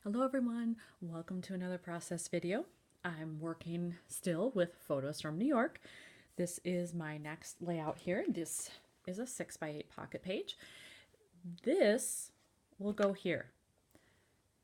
Hello everyone, welcome to another process video. I'm working still with photos from New York. This is my next layout here. This is a 6x8 pocket page. This will go here.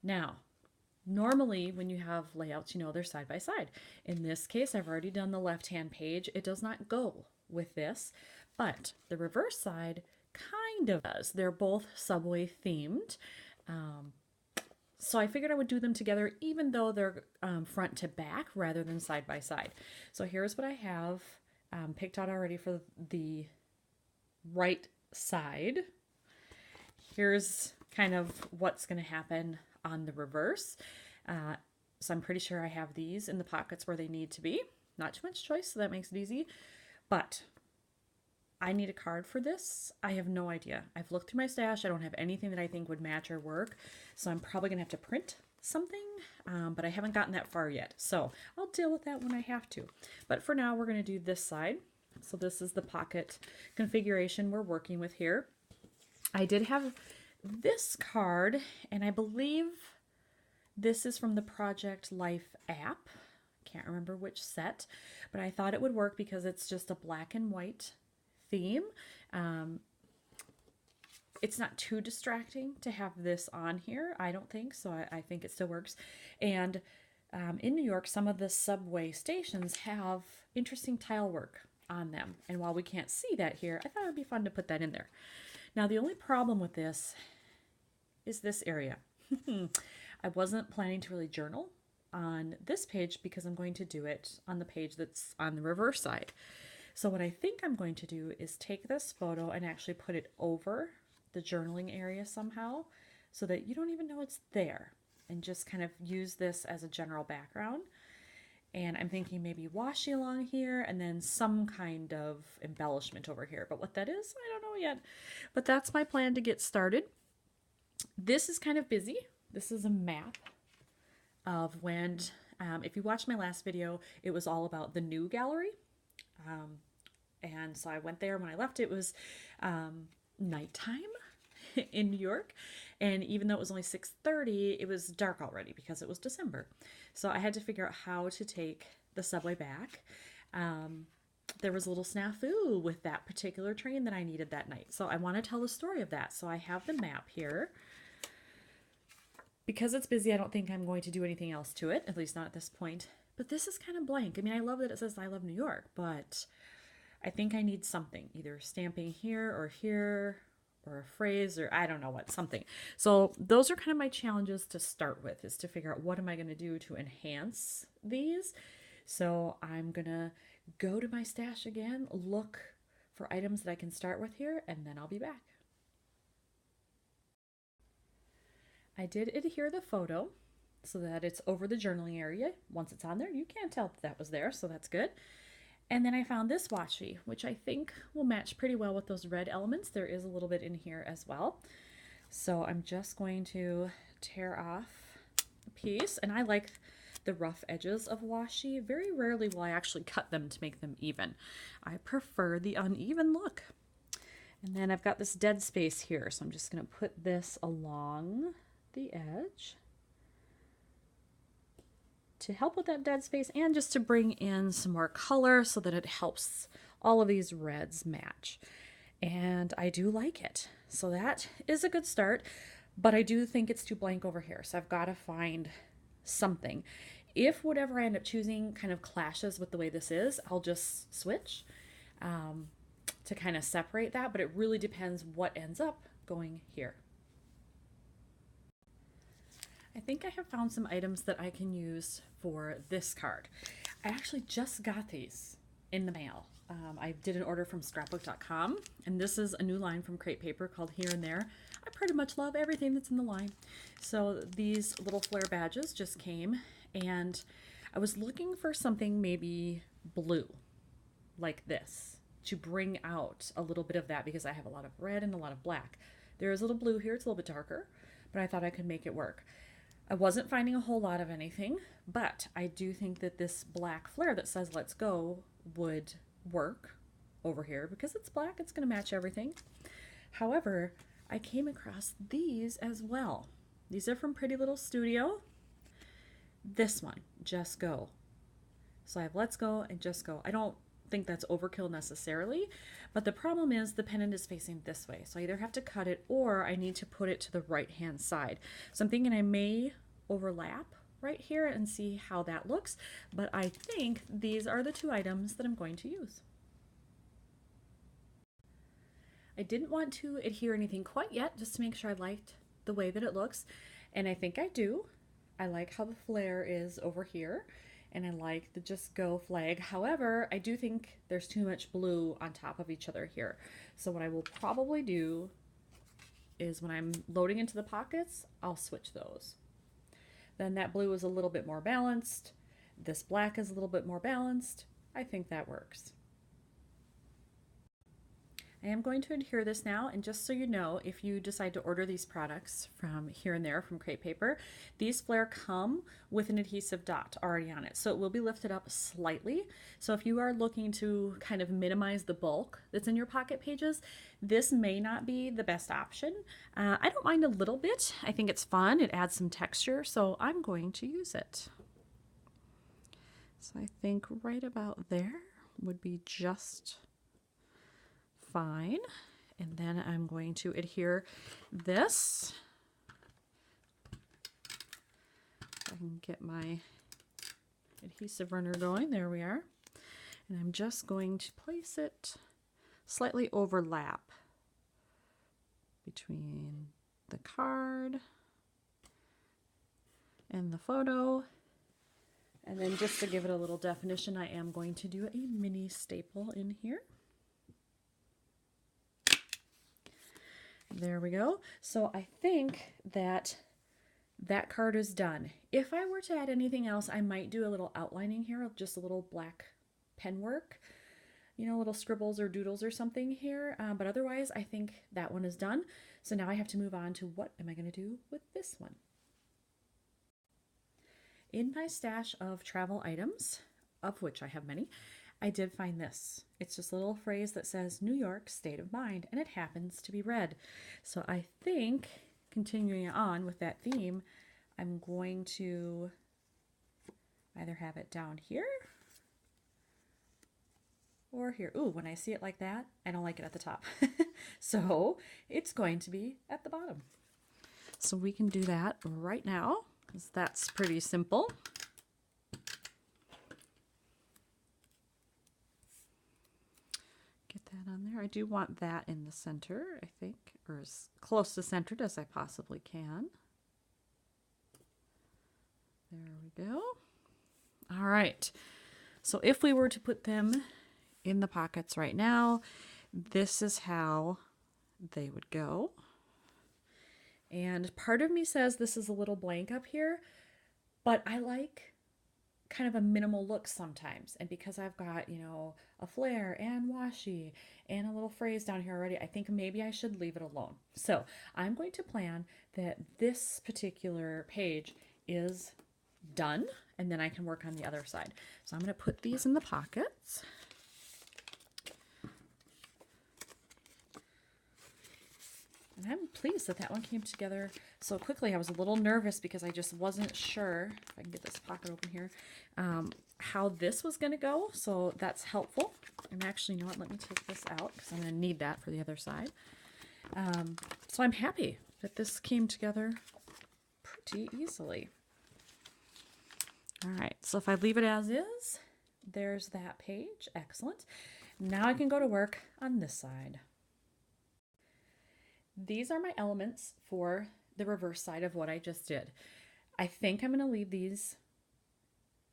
Now, normally when you have layouts, you know they're side by side. In this case, I've already done the left-hand page. It does not go with this, but the reverse side kind of does. They're both subway themed. So I figured I would do them together even though they're front to back rather than side by side. So here's what I have picked out already for the right side. Here's kind of what's going to happen on the reverse. So I'm pretty sure I have these in the pockets where they need to be. Not too much choice, so that makes it easy. But I need a card for this. I have no idea. I've looked through my stash. I don't have anything that I think would match or work. So I'm probably going to have to print something, but I haven't gotten that far yet. So I'll deal with that when I have to. But for now, we're going to do this side. So this is the pocket configuration we're working with here. I did have this card, and I believe this is from the Project Life app. Can't remember which set, but I thought it would work because it's just a black and white theme. It's not too distracting to have this on here, I don't think, so I think it still works. And in New York, some of the subway stations have interesting tile work on them, and while we can't see that here, I thought it would be fun to put that in there. Now, the only problem with this is this area. I wasn't planning to really journal on this page because I'm going to do it on the page that's on the reverse side. So what I think I'm going to do is take this photo and actually put it over the journaling area somehow so that you don't even know it's there, and just kind of use this as a general background. And I'm thinking maybe washi along here and then some kind of embellishment over here. But what that is, I don't know yet. But that's my plan to get started. This is kind of busy. This is a map of when, if you watched my last video, it was all about the new gallery. And so I went there. When I left, it was nighttime in New York, and even though it was only 6:30, it was dark already because it was December. So I had to figure out how to take the subway back. There was a little snafu with that particular train that I needed that night, so I want to tell the story of that. So I have the map here. Because it's busy, I don't think I'm going to do anything else to it, at least not at this point. But this is kind of blank. I mean, I love that it says I love New York, but I think I need something, either stamping here, or a phrase, or I don't know what, something. So those are kind of my challenges to start with, is to figure out what am I going to do to enhance these. So I'm going to go to my stash again, look for items that I can start with here, and then I'll be back. I did adhere the photo so that it's over the journaling area. Once it's on there, you can't tell that was there, so that's good. And then I found this washi, which I think will match pretty well with those red elements. There is a little bit in here as well. So I'm just going to tear off a piece, and I like the rough edges of washi. Very rarely will I actually cut them to make them even. I prefer the uneven look. And then I've got this dead space here, so I'm just going to put this along the edge to help with that dead space, and just to bring in some more color so that it helps all of these reds match. And I do like it. So that is a good start, but I do think it's too blank over here. So I've got to find something. If whatever I end up choosing kind of clashes with the way this is, I'll just switch to kind of separate that, but it really depends what ends up going here. I think I have found some items that I can use for this card. I actually just got these in the mail. I did an order from scrapbook.com, and this is a new line from Crate Paper called Here and There. I pretty much love everything that's in the line. So these little flair badges just came, and I was looking for something maybe blue, like this, to bring out a little bit of that, because I have a lot of red and a lot of black. There is a little blue here, it's a little bit darker, but I thought I could make it work. I wasn't finding a whole lot of anything, but I do think that this black flare that says let's go would work over here. Because it's black, it's going to match everything. However, I came across these as well. These are from Pretty Little Studio. This one, Just Go. So I have Let's Go and Just Go. I don't think that's overkill necessarily, but the problem is the pennant is facing this way. So I either have to cut it or I need to put it to the right hand side. So I'm thinking I may overlap right here and see how that looks, but I think these are the two items that I'm going to use. I didn't want to adhere anything quite yet, just to make sure I liked the way that it looks, and I think I do. I like how the flair is over here, and I like the Just Go flag. However, I do think there's too much blue on top of each other here. So what I will probably do is when I'm loading into the pockets, I'll switch those. Then that blue is a little bit more balanced. This black is a little bit more balanced. I think that works. I am going to adhere this now, and just so you know, if you decide to order these products from Here and There from Crepe Paper, these flair come with an adhesive dot already on it, so it will be lifted up slightly. So if you are looking to kind of minimize the bulk that's in your pocket pages, this may not be the best option. I don't mind a little bit. I think it's fun. It adds some texture, so I'm going to use it. So I think right about there would be just fine. And then I'm going to adhere this. I can get my adhesive runner going. There we are. And I'm just going to place it slightly overlap between the card and the photo. And then just to give it a little definition, I am going to do a mini staple in here. There we go. So I think that that card is done. If I were to add anything else, I might do a little outlining here of just a little black pen work, you know, little scribbles or doodles or something here. But otherwise, I think that one is done. So now I have to move on to what am I going to do with this one. In my stash of travel items, of which I have many, I did find this. It's just a little phrase that says New York state of mind, and it happens to be red. So I think, continuing on with that theme, I'm going to either have it down here or here. Ooh, when I see it like that, I don't like it at the top. So it's going to be at the bottom. So we can do that right now, because that's pretty simple. On there. I do want that in the center, I think, or as close to centered as I possibly can. There we go. All right. So if we were to put them in the pockets right now, this is how they would go. And part of me says this is a little blank up here, but I like kind of a minimal look sometimes. And because I've got, you know, a flair and washi and a little phrase down here already, I think maybe I should leave it alone. So I'm going to plan that this particular page is done, and then I can work on the other side. So I'm going to put these in the pockets. And I'm pleased that that one came together so quickly. I was a little nervous because I just wasn't sure, if I can get this pocket open here, how this was going to go. So that's helpful. And actually, you know what, let me take this out because I'm going to need that for the other side. So I'm happy that this came together pretty easily. All right, so if I leave it as is, there's that page. Excellent. Now I can go to work on this side. These are my elements for the reverse side of what I just did. I think I'm going to leave these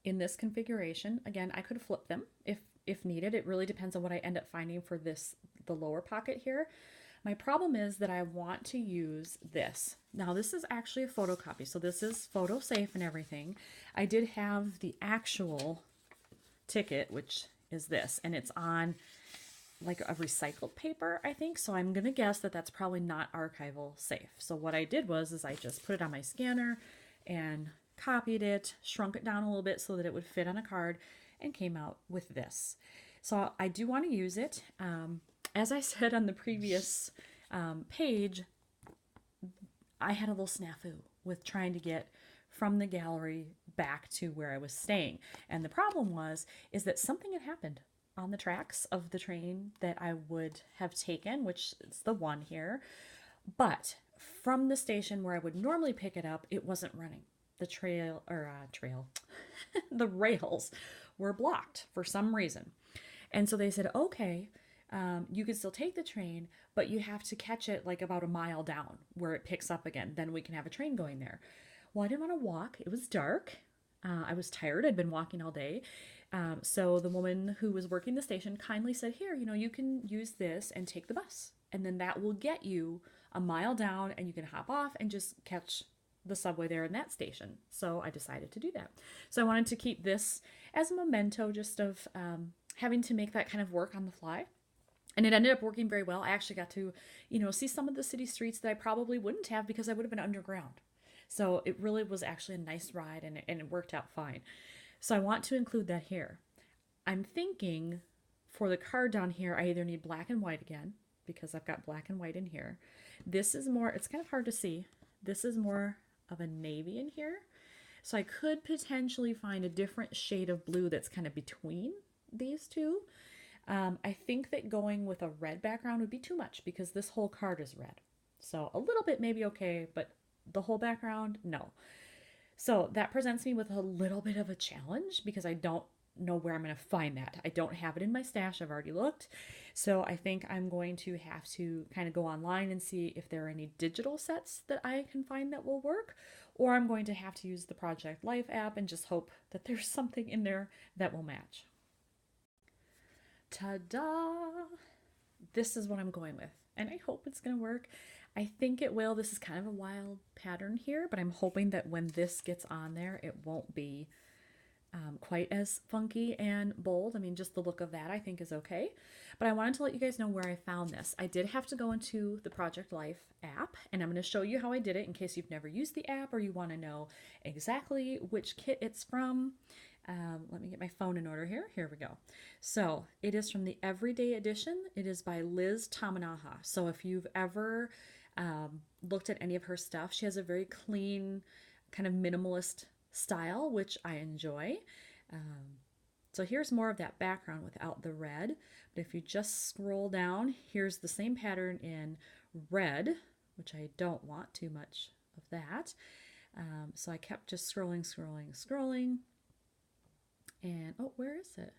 in this configuration. Again, I could flip them if needed. It really depends on what I end up finding for this, the lower pocket here. My problem is that I want to use this. Now this is actually a photocopy, so this is photo safe and everything. I did have the actual ticket, which is this, and it's on like a recycled paper, I think. So I'm going to guess that that's probably not archival safe. So what I did was I just put it on my scanner and copied it, shrunk it down a little bit so that it would fit on a card, and came out with this. So I do want to use it. As I said on the previous page, I had a little snafu with trying to get from the gallery back to where I was staying. And the problem is that something had happened on the tracks of the train that I would have taken, which is the one here. But from the station where I would normally pick it up, it wasn't running. The trail, the rails were blocked for some reason. And so they said, okay, you can still take the train, but you have to catch it like about a mile down where it picks up again. Then we can have a train going there. Well, I didn't want to walk. It was dark. I was tired. I'd been walking all day. So the woman who was working the station kindly said, here, you can use this and take the bus. And then that will get you a mile down and you can hop off and just catch the subway there in that station. So I decided to do that. So I wanted to keep this as a memento just of having to make that kind of work on the fly. And it ended up working very well. I actually got to, see some of the city streets that I probably wouldn't have because I would have been underground. So it really was actually a nice ride and it worked out fine. So I want to include that here. I'm thinking for the card down here, I either need black and white again because I've got black and white in here. This is more, it's kind of hard to see. This is more of a navy in here. So I could potentially find a different shade of blue that's kind of between these two. I think that going with a red background would be too much because this whole card is red. So a little bit maybe okay, but the whole background, no. So that presents me with a little bit of a challenge because I don't know where I'm going to find that. I don't have it in my stash. I've already looked. So I think I'm going to have to kind of go online and see if there are any digital sets that I can find that will work, or I'm going to have to use the Project Life app and just hope that there's something in there that will match. Ta-da! This is what I'm going with, and I hope it's going to work. I think it will. This is kind of a wild pattern here, but I'm hoping that when this gets on there, it won't be quite as funky and bold. I mean, just the look of that I think is okay. But I wanted to let you guys know where I found this. I did have to go into the Project Life app, and I'm going to show you how I did it in case you've never used the app or you want to know exactly which kit it's from. Let me get my phone in order here. Here we go. So it is from the Everyday Edition. It is by Liz Tamanaha. So if you've ever looked at any of her stuff, she has a very clean, kind of minimalist style, which I enjoy. So here's more of that background without the red. But if you just scroll down, here's the same pattern in red, which I don't want too much of that. So I kept just scrolling. And, oh, where is it?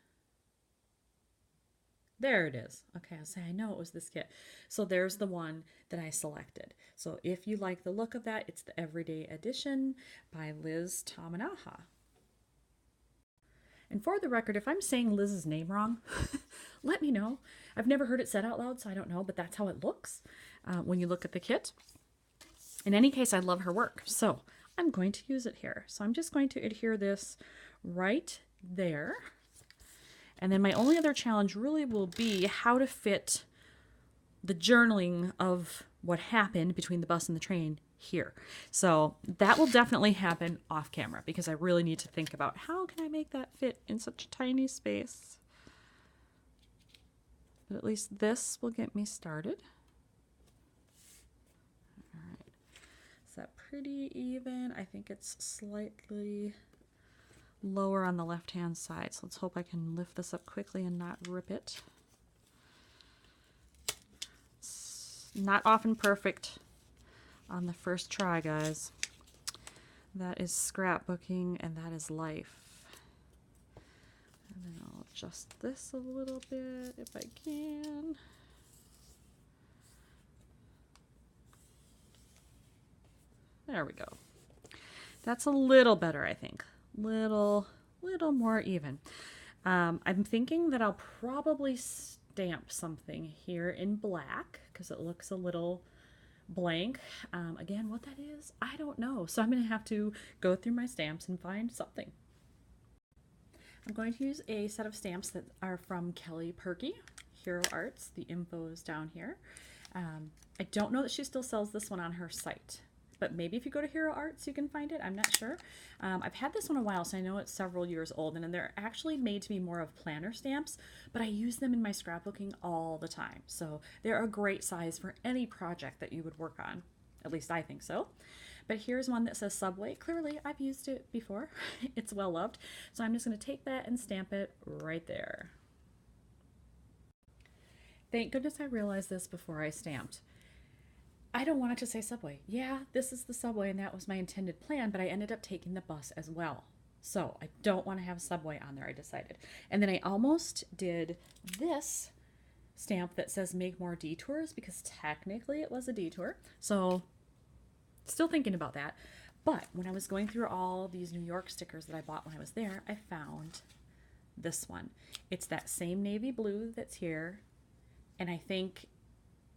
There it is. Okay, I'll say I know it was this kit. So there's the one that I selected. So if you like the look of that, it's the Everyday Edition by Liz Tamanaha. And for the record, if I'm saying Liz's name wrong, let me know. I've never heard it said out loud, so I don't know, but that's how it looks when you look at the kit. In any case, I love her work, so I'm going to use it here. So I'm just going to adhere this right there. And then my only other challenge really will be how to fit the journaling of what happened between the bus and the train here. So that will definitely happen off camera because I really need to think about how can I make that fit in such a tiny space. But at least this will get me started. All right. Is that pretty even? I think it's slightly lower on the left-hand side. So let's hope I can lift this up quickly and not rip it. It's not often perfect on the first try, guys. That is scrapbooking and that is life. And then I'll adjust this a little bit if I can. There we go. That's a little better, I think. Little more even. I'm thinking that I'll probably stamp something here in black because it looks a little blank. Again, what that is, I don't know. So I'm going to have to go through my stamps and find something. I'm going to use a set of stamps that are from Kelly Perky, Hero Arts. The info is down here. I don't know that she still sells this one on her site, but maybe if you go to Hero Arts, you can find it. I'm not sure. I've had this one a while, so I know it's several years old, and they're actually made to be more of planner stamps, but I use them in my scrapbooking all the time. So they're a great size for any project that you would work on. At least I think so. But here's one that says Subway. Clearly, I've used it before. It's well loved. So I'm just going to take that and stamp it right there. Thank goodness I realized this before I stamped. I don't want it to say Subway. Yeah, this is the Subway and that was my intended plan, but I ended up taking the bus as well. So I don't want to have Subway on there, I decided. And then I almost did this stamp that says make more detours because technically it was a detour. So still thinking about that. But when I was going through all these New York stickers that I bought when I was there, I found this one. It's that same navy blue that's here. And I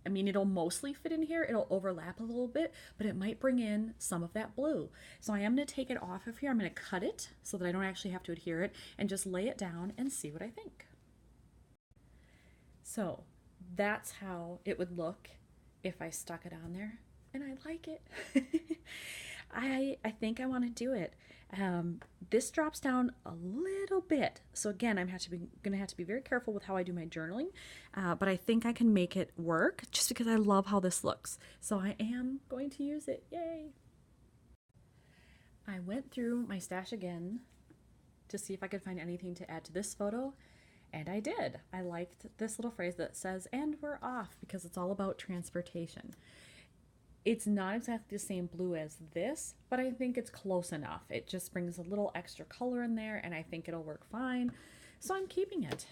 mean, it'll mostly fit in here. It'll overlap a little bit, but it might bring in some of that blue. So I am going to take it off of here. I'm going to cut it so that I don't actually have to adhere it and just lay it down and see what I think. So that's how it would look if I stuck it on there, and I like it. I think I want to do it. This drops down a little bit. So again, I'm gonna have to be very careful with how I do my journaling, but I think I can make it work just because I love how this looks. So I am going to use it. Yay! I went through my stash again to see if I could find anything to add to this photo, and I did. I liked this little phrase that says, "And we're off," because it's all about transportation. It's not exactly the same blue as this, but I think it's close enough. It just brings a little extra color in there, and I think it'll work fine. So I'm keeping it.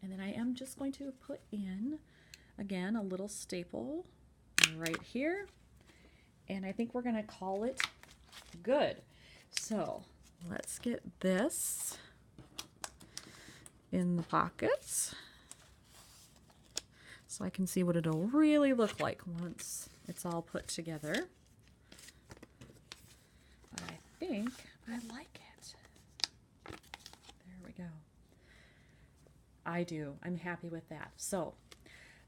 And then I am just going to put in, again, a little staple right here. And I think we're going to call it good. So let's get this in the pockets so I can see what it'll really look like once it's all put together. But I think I like it. There we go. I do. I'm happy with that. So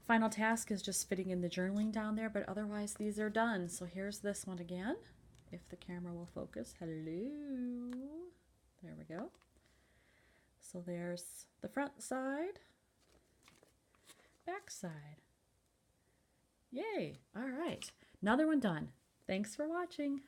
final task is just fitting in the journaling down there, but otherwise these are done. So here's this one again, if the camera will focus. Hello. There we go. So there's the front side, back side. Yay! All right, another one done. Thanks for watching.